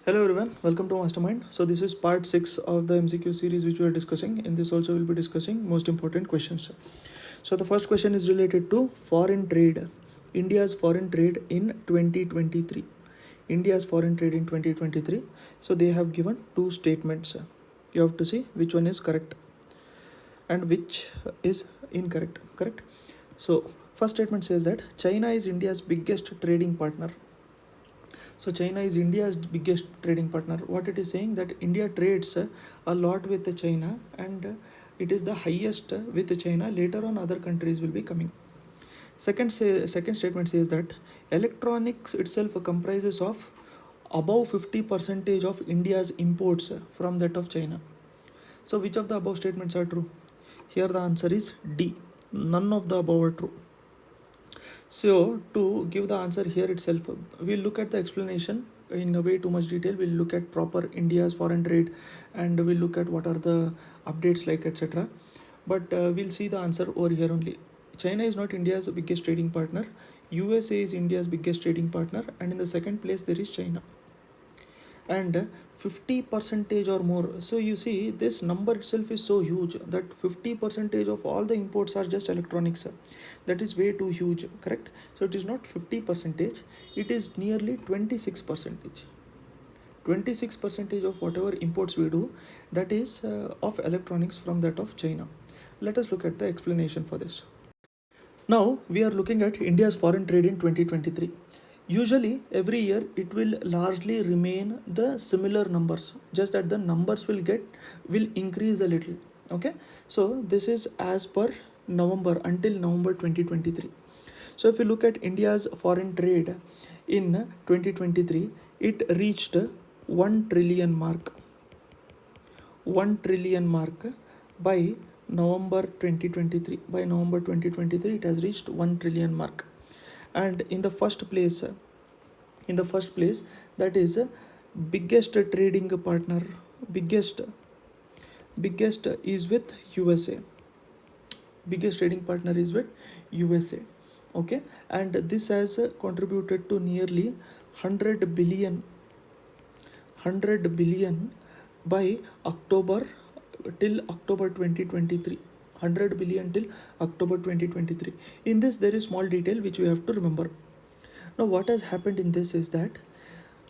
Hello everyone, welcome to Mastermind. So this is part 6 of the MCQ series which we are discussing. In this also we'll be discussing most important questions. So the first question is related to foreign trade. India's foreign trade in 2023. India's foreign trade in 2023. So they have given two statements. You have to see which one is correct and which is incorrect. Correct? So first statement says that China is India's biggest trading partner. So China is India's biggest trading partner. What it is saying that India trades a lot with China, and it is the highest with China. Later on, other countries will be coming. Second statement says that electronics itself comprises of above 50% of India's imports from that of China. So which of the above statements are true? Here the answer is D. None of the above are true. So to give the answer here itself, we'll look at the explanation in a way too much detail. We'll look at proper India's foreign trade, and we'll look at what are the updates like, etc. But we'll see the answer over here only. China is not India's biggest trading partner. USA is India's biggest trading partner, and in the second place there is China. And 50% or more. So you see this number itself is so huge that 50% of all the imports are just electronics. That is way too huge, correct? So it is not 50%, it is nearly 26%. 26% of whatever imports we do, that is of electronics from that of China. Let us look at the explanation for this. Now we are looking at India's foreign trade in 2023. Usually every year it will largely remain the similar numbers, just that the numbers will increase a little. Okay, so this is as per November, until November 2023. So if you look at India's foreign trade in 2023, it reached 1 trillion mark. 1 trillion mark by November 2023. By November 2023 it has reached 1 trillion mark. And in the first place, that is biggest trading partner, biggest is with USA. Biggest trading partner is with USA. Okay, and this has contributed to nearly 100 billion by October till October 2023. 100 billion till October 2023. In this there is small detail which we have to remember. Now what has happened in this is that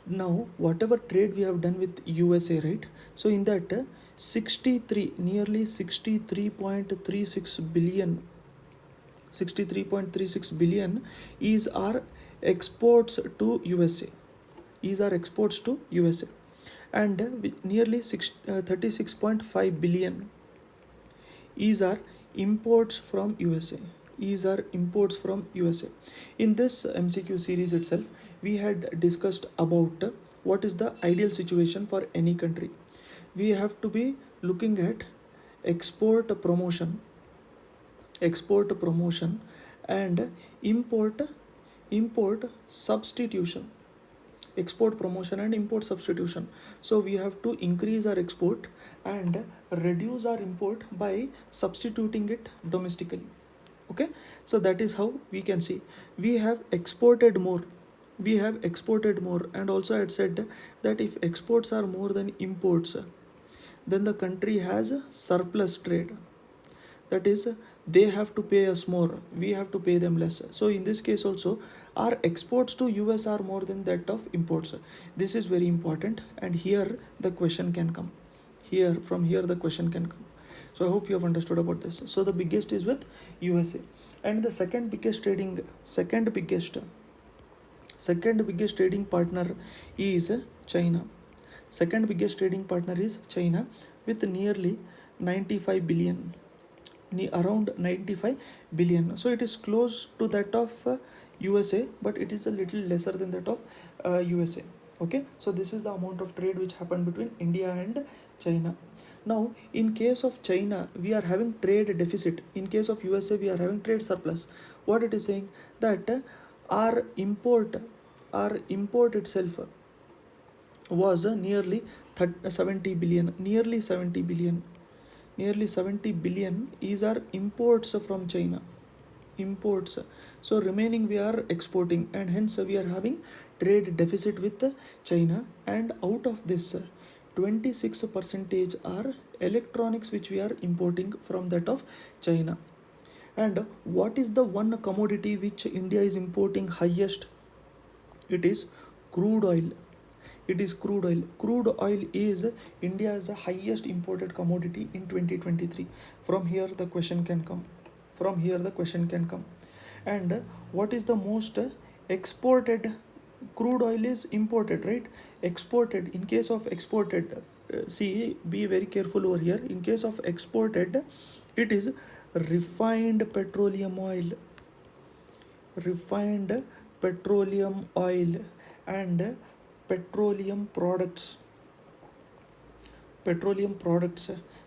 now whatever trade we have done with USA, right? So in that nearly 63.36 billion is our exports to USA. And nearly 36.5 billion is our imports from USA. In this MCQ series itself, we had discussed about what is the ideal situation for any country. We have to be looking at export promotion and import substitution. Export promotion and import substitution. So we have to increase our export and reduce our import by substituting it domestically. Okay, so that is how we can see we have exported more. And also I had said that if exports are more than imports, then the country has surplus trade. That is, they have to pay us more, we have to pay them less. So in this case also, our exports to US are more than that of imports. This is very important, and here the question can come. From here the question can come. So I hope you have understood about this. So the biggest is with USA, and the second biggest trading partner is China. Second biggest trading partner is China with nearly 95 billion. Around 95 billion. So it is close to that of USA, but it is a little lesser than that of USA. Okay, so this is the amount of trade which happened between India and China. Now in case of China, we are having trade deficit. In case of USA, we are having trade surplus. What it is saying that our import itself was nearly 70 billion. Nearly 70 billion is our imports from China. imports, so remaining we are exporting, and hence we are having trade deficit with China. And out of this, 26% are electronics which we are importing from that of China. And what is the one commodity which India is importing highest? It is crude oil. It is crude oil. Crude oil is India's highest imported commodity in 2023. From here the question can come. And what is the most exported? Crude oil is imported, right? Exported. In case of exported, see, be very careful over here. In case of exported, it is refined petroleum oil. Refined petroleum oil and petroleum products.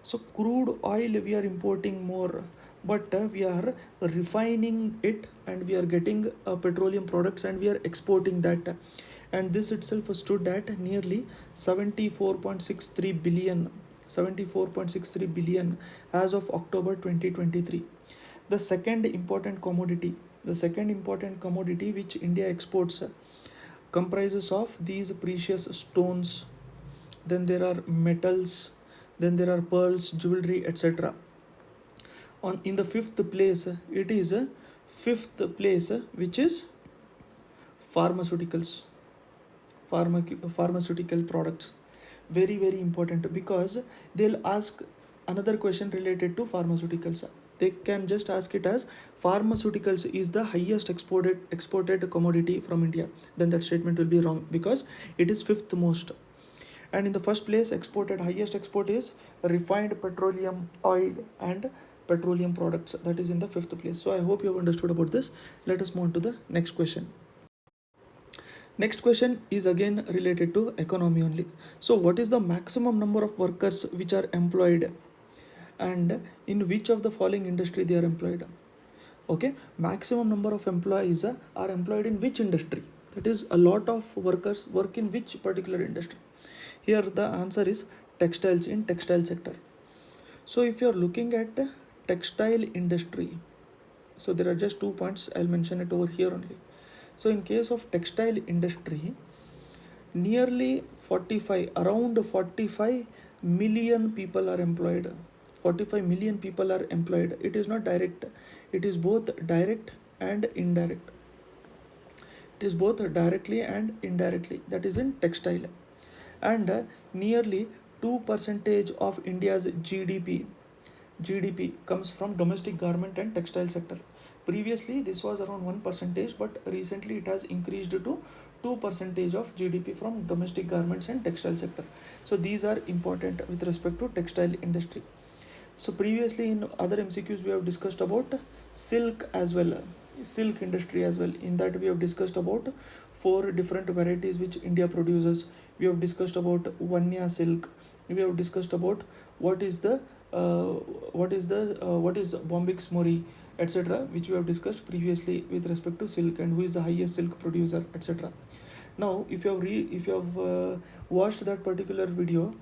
So crude oil we are importing more, but we are refining it and we are getting petroleum products and we are exporting that. And this itself stood at nearly 74.63 billion as of October 2023. The second important commodity which India exports comprises of these precious stones. Then there are metals, then there are pearls, jewelry, etc. In the fifth place, it is which is pharmaceuticals. Pharmaceutical products. Very, very important, because they'll ask another question related to pharmaceuticals. They can just ask it as pharmaceuticals is the highest exported commodity from India. Then that statement will be wrong, because it is fifth most. And in the first place, highest export is refined petroleum oil and petroleum products. That is in the fifth place. So I hope you have understood about this. Let us move on to the next question. Next question is again related to economy only. So what is the maximum number of workers which are employed, and in which of the following industry they are employed? Okay, maximum number of employees are employed in which industry? That is, a lot of workers work in which particular industry? Here the answer is textiles, in textile sector. So if you are looking at textile industry, so there are just 2 points, I'll mention it over here only. So in case of textile industry, nearly around 45 million people are employed. 45 million people are employed. It is not direct, it is both direct and indirect. It is both directly and indirectly. That is in textile. And nearly 2% of India's GDP comes from domestic garment and textile sector. Previously this was around 1%, but recently it has increased to 2% of GDP from domestic garments and textile sector. So these are important with respect to textile industry. So previously in other MCQs we have discussed about silk as well, silk industry as well. In that we have discussed about 4 different varieties which India produces. We have discussed about Vanya silk. We have discussed about what is Bombix Mori, etc., which we have discussed previously with respect to silk, and who is the highest silk producer, etc. Now if you have watched that particular video,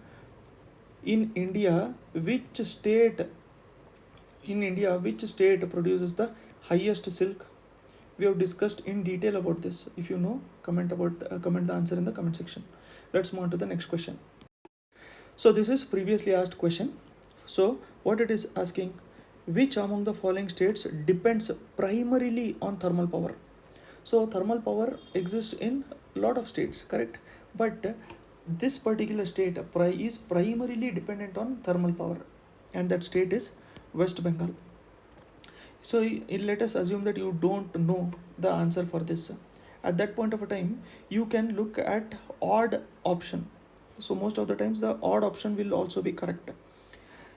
in India which state produces the highest silk? We have discussed in detail about this. If you know, comment the answer in the comment section. Let's move on to the next question. So this is previously asked question. So what it is asking, which among the following states depends primarily on thermal power? So thermal power exists in a lot of states, correct? But this particular state is primarily dependent on thermal power, and that state is West Bengal. So let us assume that you don't know the answer for this. At that point of a time, you can look at odd option. So most of the times the odd option will also be correct.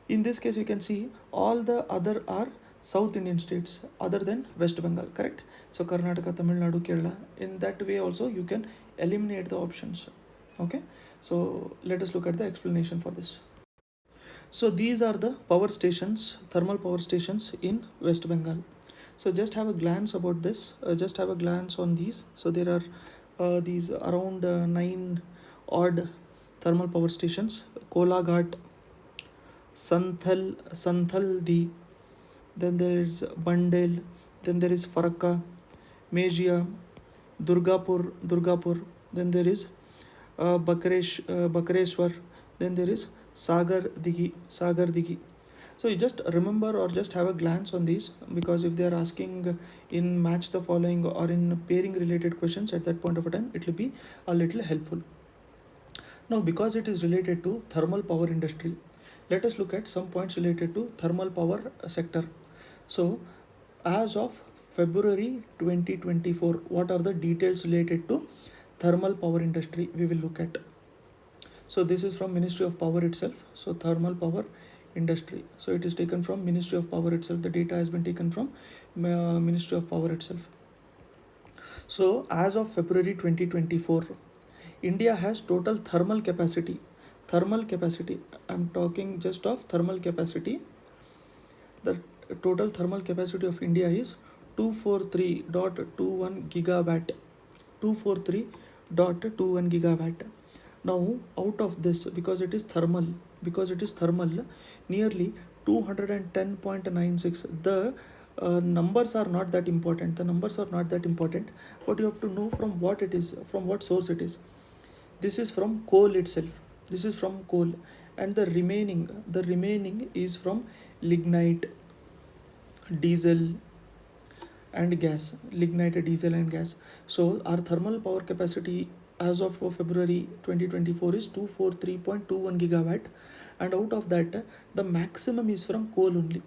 In this case, you can see all the other are South Indian states other than West Bengal, correct? So Karnataka, Tamil Nadu, Kerala. In that way also you can eliminate the options. Okay, so let us look at the explanation for this. So these are the power stations, thermal power stations in West Bengal. So just have a glance about this, just have a glance on these. So there are these around 9 odd thermal power stations: Kolaghat, Santhaldi, then there is Bandel, then there is Farakka, Mejia, Durgapur, then there is Bakreshwar, then there is Sagar Digi. So you just remember or just have a glance on these, because if they are asking in match the following or in pairing related questions at that point of a time, it will be a little helpful. Now, because it is related to thermal power industry, let us look at some points related to thermal power sector. So, as of February 2024, what are the details related to thermal power industry we will look at. So this is from Ministry of Power itself. So thermal power industry. So it is taken from Ministry of Power itself. The data has been taken from Ministry of Power itself. So as of February 2024, India has total thermal capacity. I'm talking just of thermal capacity. The total thermal capacity of India is 243.21 gigawatt. 243.21 gigawatt. Now out of this, because it is thermal, nearly 210.96. The numbers are not that important. But you have to know from what it is, from what source it is. This is from coal itself. And the remaining is from lignite, diesel and gas. So our thermal power capacity as of February 2024 is 243.21 gigawatt, and out of that the maximum is from coal only.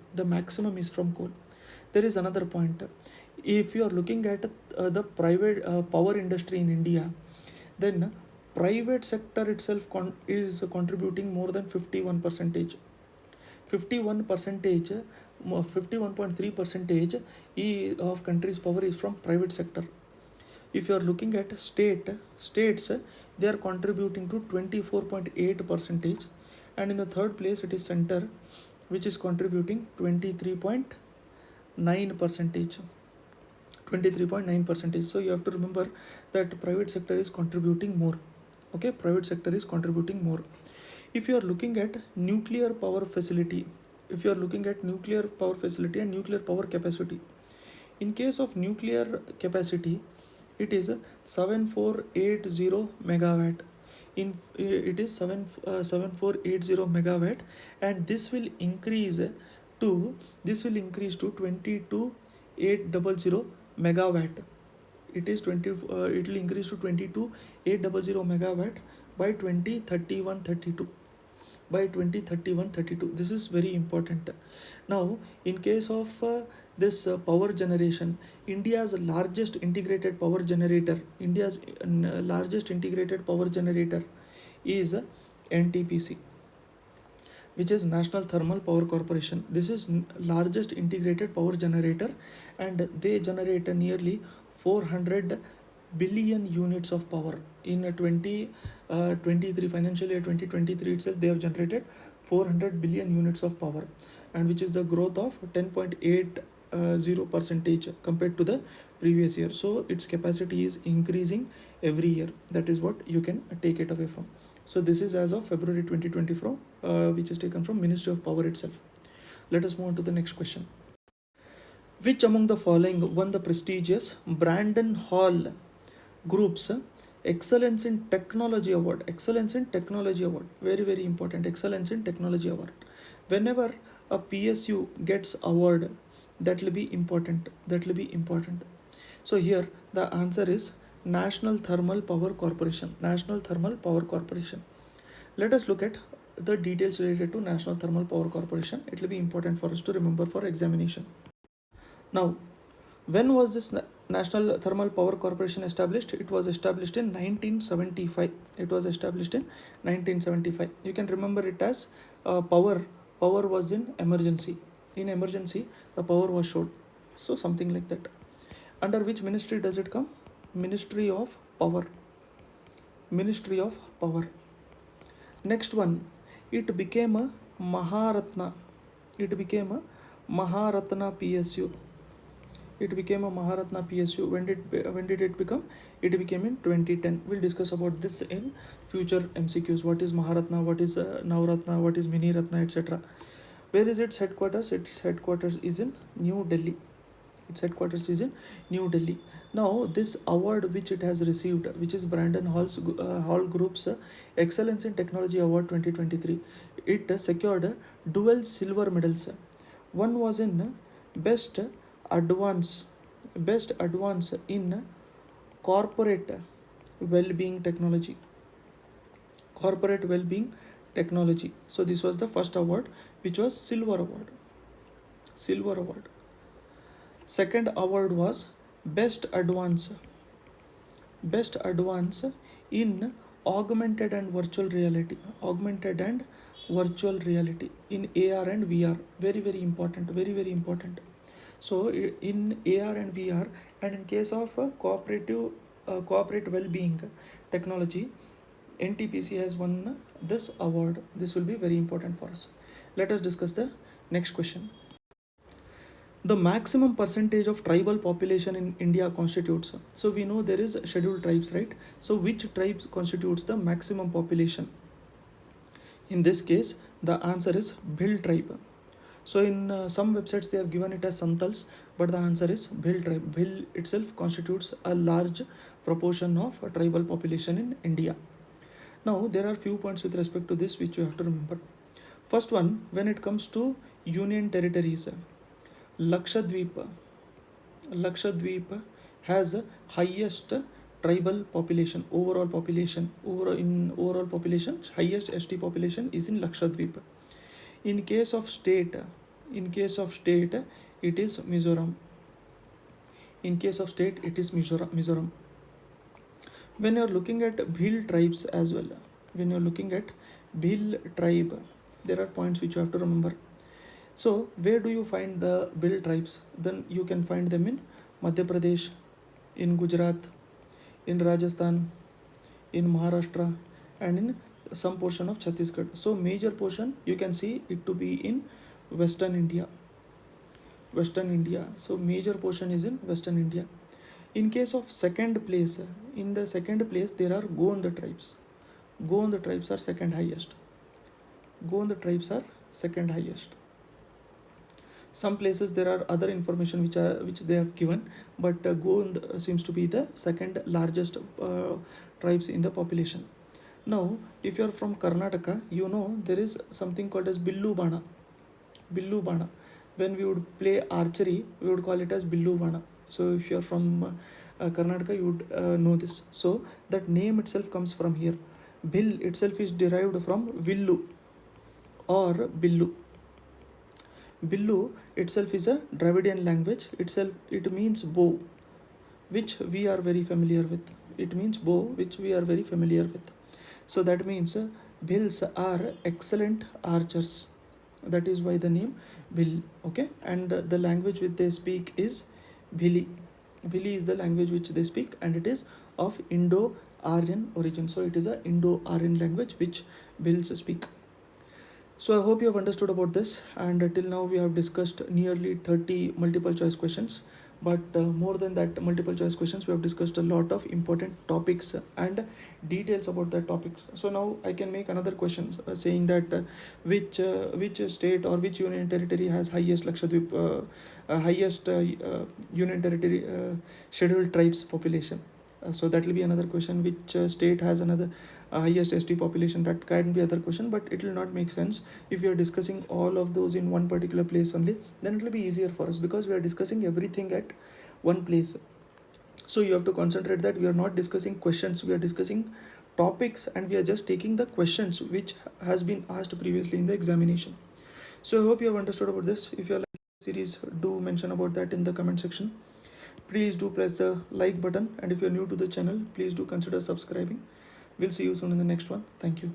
There is another point. If you are looking at the private power industry in India, then private sector itself is contributing more than 51%. 51.3% of country's power is from private sector. If you are looking at states, they are contributing to 24.8%, and in the third place it is center, which is contributing 23.9%. So you have to remember that private sector is contributing more. If you are looking at nuclear power facility, and nuclear power capacity, in case of nuclear capacity, it is 7480 megawatt. It is 7480 megawatt, and this will increase to 22800 megawatt. It will increase to 22800 megawatt by 2031-32. This is very important. Now, in case of this power generation, India's largest integrated power generator is NTPC, which is National Thermal Power Corporation. This is largest integrated power generator, and they generate nearly 400 billion units of power. In 2023 financial year 2023 itself, they have generated 400 billion units of power, and which is the growth of 10.80% compared to the previous year. So its capacity is increasing every year. That is what you can take it away from. So this is as of February 2024, which is taken from Ministry of Power itself. Let us move on to the next question. Which among the following won the prestigious Brandon Hall Group's Excellence in Technology Award? Very, very important. Excellence in Technology Award. Whenever a PSU gets award, that will be important. So here the answer is National Thermal Power Corporation. Let us look at the details related to National Thermal Power Corporation. It will be important for us to remember for examination. Now, when was this National Thermal Power Corporation established? It was established in 1975. You can remember it as power was in emergency. In emergency, the power was short. So something like that. Under which ministry does it come? Ministry of Power. Next one, it became a Maharatna. PSU. When did it become? It became in 2010. We'll discuss about this in future MCQs. What is Maharatna? What is Navratna? What is Mini Ratna, etc. Where is its headquarters? Its headquarters is in New Delhi. Its headquarters is in New Delhi. Now this award which it has received, which is Brandon Hall Group's Excellence in Technology Award 2023, it secured dual silver medals. One was in best advance in corporate well-being technology. Corporate well-being technology. So this was the first award, which was silver award. Second award was best advance in augmented and virtual reality in AR and VR. Very important. So in AR and VR, and in case of corporate well-being technology, NTPC has won this award. This will be very important for us. Let us discuss the next question. The maximum percentage of tribal population in India constitutes. So we know there is scheduled tribes, right? So which tribes constitutes the maximum population? In this case, the answer is Bhil tribe. So in some websites they have given it as Santals, but the answer is Bhil tribe. Bhil itself constitutes a large proportion of tribal population in India. Now there are few points with respect to this which you have to remember. First one, when it comes to union territories, Lakshadweep has highest tribal population, overall population, highest ST population is in Lakshadweep. In case of state, it is Mizoram. When you are looking at Bhil tribes as well, there are points which you have to remember. So where do you find the Bhil tribes? Then you can find them in Madhya Pradesh, in Gujarat, in Rajasthan, in Maharashtra, and in some portion of Chhattisgarh. So major portion you can see it to be in Western India. So major portion is in Western India. In case of second place, there are Gond tribes. Gond tribes are second highest. Some places there are other information which they have given, but Gond seems to be the second largest tribes in the population. Now, if you are from Karnataka, you know there is something called as Billu Bana. When we would play archery, we would call it as Billu Bana. So if you are from Karnataka, you would know this. So that name itself comes from here. Bhil itself is derived from Villu or Billu. Billu itself is a Dravidian language. It means bow, which we are very familiar with. So that means Bhils are excellent archers. That is why the name Bhil. Okay, and the language which they speak is Bhili. Bhili is the language which they speak, and it is of Indo-Aryan origin. So it is a Indo-Aryan language which Bhils speak. So I hope you have understood about this, and till now we have discussed nearly 30 multiple choice questions, but more than that multiple choice questions, we have discussed a lot of important topics and details about the topics. So now I can make another question saying that which state or which union territory has highest union territory scheduled tribes population. So that will be another question. Which state has another highest ST population? That can be other question, but it will not make sense if we are discussing all of those in one particular place only. Then it will be easier for us because we are discussing everything at one place. So you have to concentrate that we are not discussing questions, we are discussing topics, and we are just taking the questions which has been asked previously in the examination. So I hope you have understood about this. If you are liking the series, do mention about that in the comment section. Please do press the like button, and if you're new to the channel, please do consider subscribing. We'll see you soon in the next one. Thank you.